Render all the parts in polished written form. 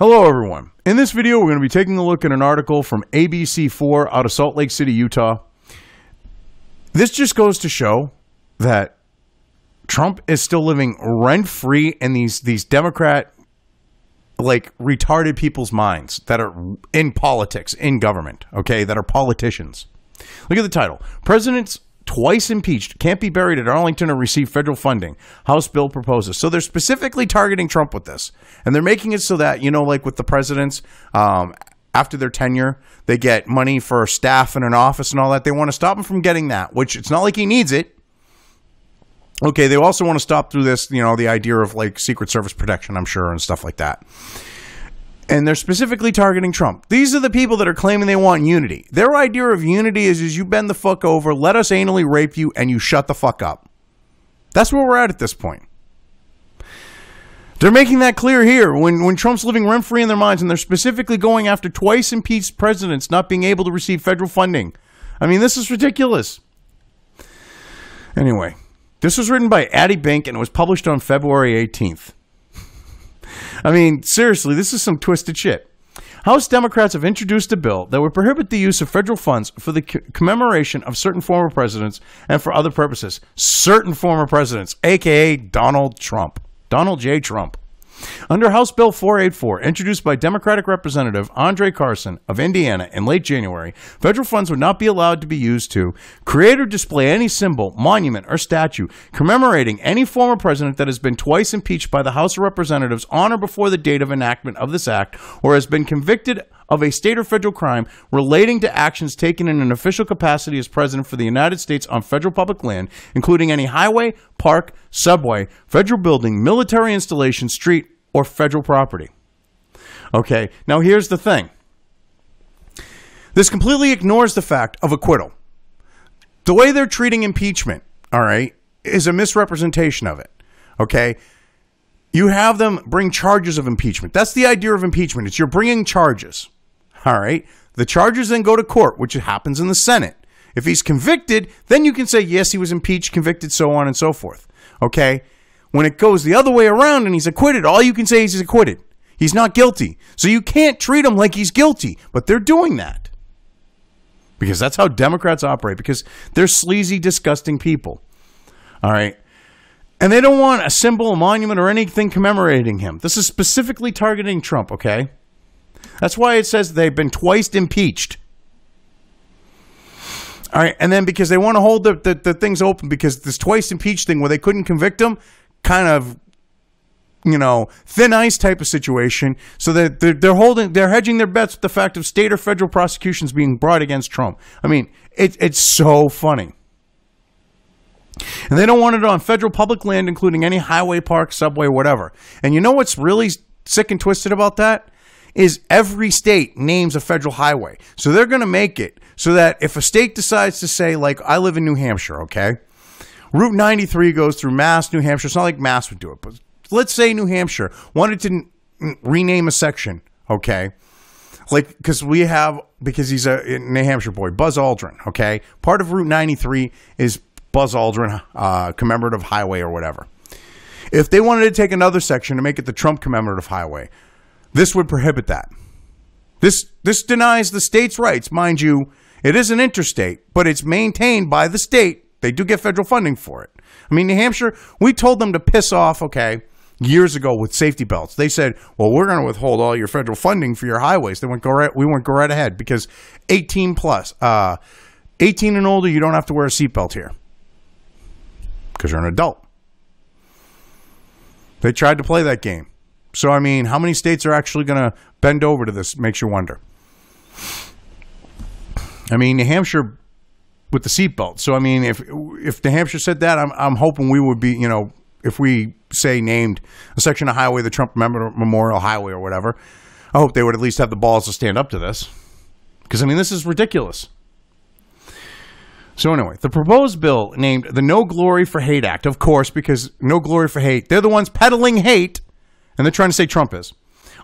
Hello everyone. In this video we're going to be taking a look at an article from ABC4 out of Salt Lake City, Utah. This just goes to show that Trump is still living rent-free in these Democrat, like, retarded people's minds that are in politics, in government, okay, that are politicians. Look at the title. Presidents twice impeached can't be buried at Arlington or receive federal funding. House bill proposes. So they're specifically targeting Trump with this. And they're making it so that, you know, like with the presidents, after their tenure, they get money for staff in an office and all that. They want to stop him from getting that, which it's not like he needs it. Okay, they also want to stop through this, you know, the idea of like Secret Service protection, I'm sure, and stuff like that. And they're specifically targeting Trump. These are the people that are claiming they want unity. Their idea of unity is you bend the fuck over, let us anally rape you, and you shut the fuck up. That's where we're at this point. They're making that clear here when Trump's living rent-free in their minds, and they're specifically going after twice impeached presidents not being able to receive federal funding. I mean, this is ridiculous. Anyway, this was written by Addie Bink, and it was published on February 18th. I mean, seriously, this is some twisted shit. House Democrats have introduced a bill that would prohibit the use of federal funds for the commemoration of certain former presidents and for other purposes. Certain former presidents, a.k.a. Donald Trump. Donald J. Trump. Under House Bill 484, introduced by Democratic Representative Andre Carson of Indiana in late January, federal funds would not be allowed to be used to create or display any symbol, monument, or statue commemorating any former president that has been twice impeached by the House of Representatives on or before the date of enactment of this act or has been convicted of a state or federal crime relating to actions taken in an official capacity as president for the United States on federal public land, including any highway, park, subway, federal building, military installation, street, or federal property. Okay, now here's the thing. This completely ignores the fact of acquittal. The way they're treating impeachment, all right, is a misrepresentation of it. Okay? You have them bring charges of impeachment. That's the idea of impeachment. It's you're bringing charges. All right? The charges then go to court, which happens in the Senate. If he's convicted, then you can say, yes, he was impeached, convicted, so on and so forth. Okay? When it goes the other way around and he's acquitted, all you can say is he's acquitted. He's not guilty. So you can't treat him like he's guilty. But they're doing that. Because that's how Democrats operate. Because they're sleazy, disgusting people. All right? And they don't want a symbol, a monument, or anything commemorating him. This is specifically targeting Trump, okay? That's why it says they've been twice impeached. All right, and then because they want to hold the things open, because this twice impeached thing where they couldn't convict him, kind of, you know, thin ice type of situation, so that they're hedging their bets with the fact of state or federal prosecutions being brought against Trump. I mean, it's so funny. And they don't want it on federal public land, including any highway, park, subway, whatever. And you know what's really sick and twisted about that? Is every state names a federal highway. So they're going to make it so that if a state decides to say, like, I live in New Hampshire, okay? Route 93 goes through Mass, New Hampshire. It's not like Mass would do it, but let's say New Hampshire wanted to rename a section, okay? Like, because he's a New Hampshire boy, Buzz Aldrin, okay? Part of Route 93 is Buzz Aldrin commemorative highway or whatever. If they wanted to take another section to make it the Trump commemorative highway, this would prohibit that. This denies the state's rights. Mind you, it is an interstate, but it's maintained by the state. They do get federal funding for it. I mean, New Hampshire, we told them to piss off, okay, years ago with safety belts. They said, well, we're going to withhold all your federal funding for your highways. We went go right ahead because 18 plus, 18 and older, you don't have to wear a seatbelt here because you're an adult. They tried to play that game. So, I mean, how many states are actually going to bend over to this? Makes you wonder. I mean, New Hampshire with the seatbelt. So, I mean, if New Hampshire said that, I'm hoping we would be, you know, if we say named a section of highway, the Trump Memorial Highway or whatever, I hope they would at least have the balls to stand up to this. Because, I mean, this is ridiculous. So anyway, the proposed bill named the No Glory for Hate Act, of course, because no glory for hate. They're the ones peddling hate, and they're trying to say Trump is.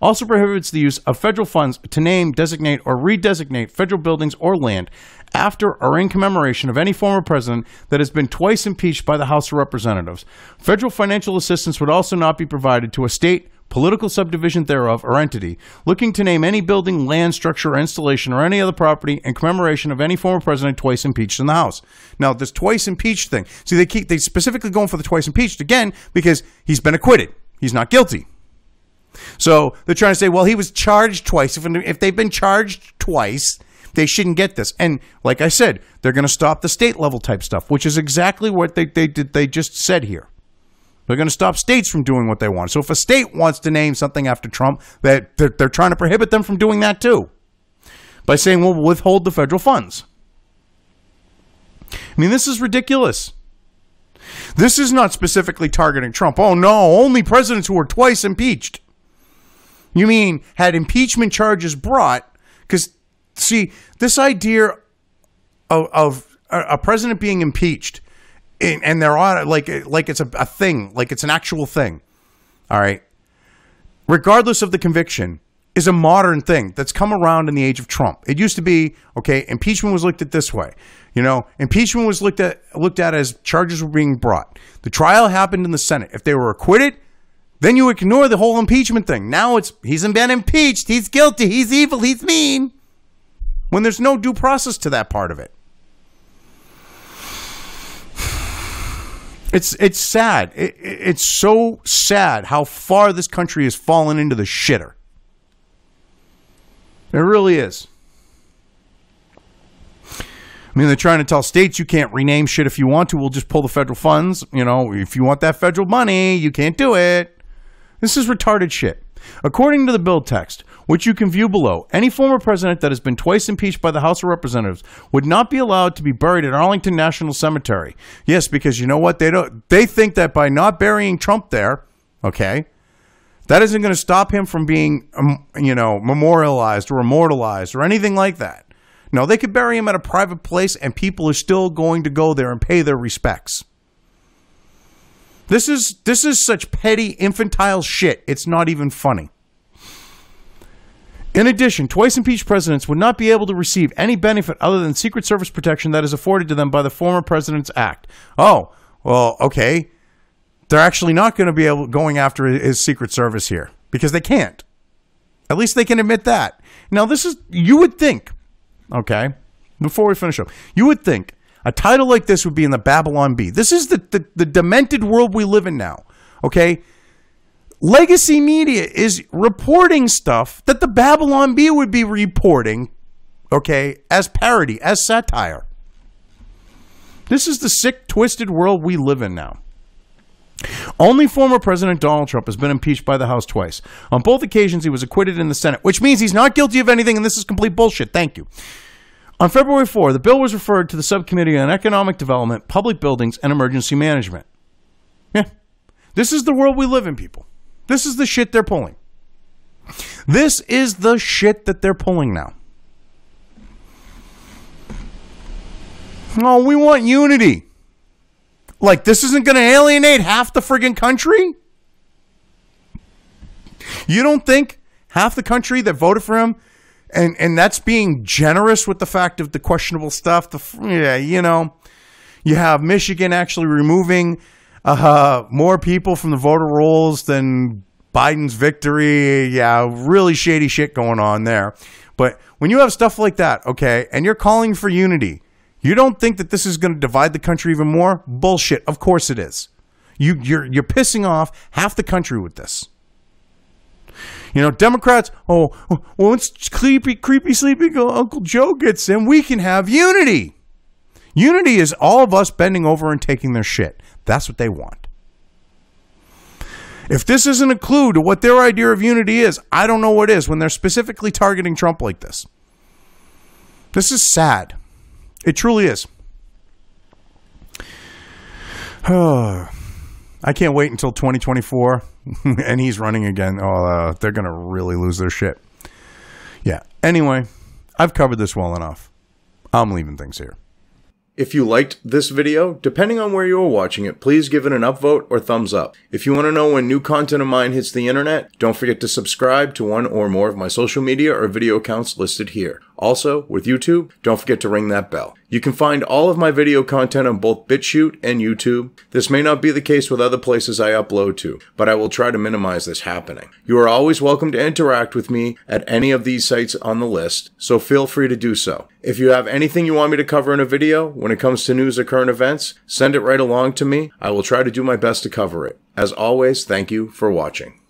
Also prohibits the use of federal funds to name, designate, or redesignate federal buildings or land after or in commemoration of any former president that has been twice impeached by the House of Representatives. Federal financial assistance would also not be provided to a state, political subdivision thereof, or entity looking to name any building, land, structure, or installation, or any other property in commemoration of any former president twice impeached in the House. Now, this twice impeached thing, see, they specifically going for the twice impeached again because he's been acquitted. He's not guilty. So they're trying to say, well, he was charged twice. If they've been charged twice, they shouldn't get this. And like I said, they're going to stop the state level type stuff, which is exactly what they just said here. They're going to stop states from doing what they want. So if a state wants to name something after Trump, they're trying to prohibit them from doing that too by saying, well, we'll withhold the federal funds. I mean, this is ridiculous. This is not specifically targeting Trump. Oh, no, only presidents who were twice impeached. You mean had impeachment charges brought? Because, see, this idea of a president being impeached, and they're on it like it's a thing, like it's an actual thing, all right, regardless of the conviction, is a modern thing that's come around in the age of Trump. It used to be, okay, impeachment was looked at this way. You know, impeachment was looked at as charges were being brought. The trial happened in the Senate. If they were acquitted, then you ignore the whole impeachment thing. Now it's, he's been impeached, he's guilty, he's evil, he's mean, when there's no due process to that part of it. It's sad. It's so sad how far this country has fallen into the shitter. It really is. I mean, they're trying to tell states you can't rename shit if you want to. We'll just pull the federal funds. You know, if you want that federal money, you can't do it. This is retarded shit. According to the bill text, which you can view below, any former president that has been twice impeached by the House of Representatives would not be allowed to be buried at Arlington National Cemetery. Yes, because you know what? They think that by not burying Trump there, okay, that isn't going to stop him from being, memorialized or immortalized or anything like that. No, they could bury him at a private place and people are still going to go there and pay their respects. This is such petty, infantile shit. It's not even funny. In addition, twice impeached presidents would not be able to receive any benefit other than Secret Service protection that is afforded to them by the former President's Act. Oh, well, okay. They're actually not going to be going after his Secret Service here because they can't. At least they can admit that. Now, you would think, okay, before we finish up, you would think a title like this would be in the Babylon Bee. This is the demented world we live in now, okay? Legacy media is reporting stuff that the Babylon Bee would be reporting, okay, as parody, as satire. This is the sick, twisted world we live in now. Only former President Donald Trump has been impeached by the House twice. On both occasions, he was acquitted in the Senate, which means he's not guilty of anything, and this is complete bullshit. Thank you. On February 4, the bill was referred to the Subcommittee on Economic Development, Public Buildings, and Emergency Management. Yeah. This is the world we live in, people. This is the shit they're pulling. This is the shit that they're pulling now. Oh, we want unity. Like, this isn't going to alienate half the friggin' country? You don't think half the country that voted for him, and that's being generous with the fact of the questionable stuff, you have Michigan actually removing more people from the voter rolls than Biden's victory. Yeah, really shady shit going on there. But when you have stuff like that, okay, and you're calling for unity, you don't think that this is going to divide the country even more? Bullshit. Of course it is. You're pissing off half the country with this. You know, Democrats, once creepy, sleepy Uncle Joe gets in, we can have unity. Unity is all of us bending over and taking their shit. That's what they want. If this isn't a clue to what their idea of unity is, I don't know what is when they're specifically targeting Trump like this. This is sad. It truly is. I can't wait until 2024 and he's running again. They're going to really lose their shit. Yeah. Anyway, I've covered this well enough. I'm leaving things here. If you liked this video, depending on where you are watching it, please give it an upvote or thumbs up. If you want to know when new content of mine hits the internet, don't forget to subscribe to one or more of my social media or video accounts listed here. Also, with YouTube, don't forget to ring that bell. You can find all of my video content on both BitChute and YouTube. This may not be the case with other places I upload to, but I will try to minimize this happening. You are always welcome to interact with me at any of these sites on the list, so feel free to do so. If you have anything you want me to cover in a video when it comes to news or current events, send it right along to me. I will try to do my best to cover it. As always, thank you for watching.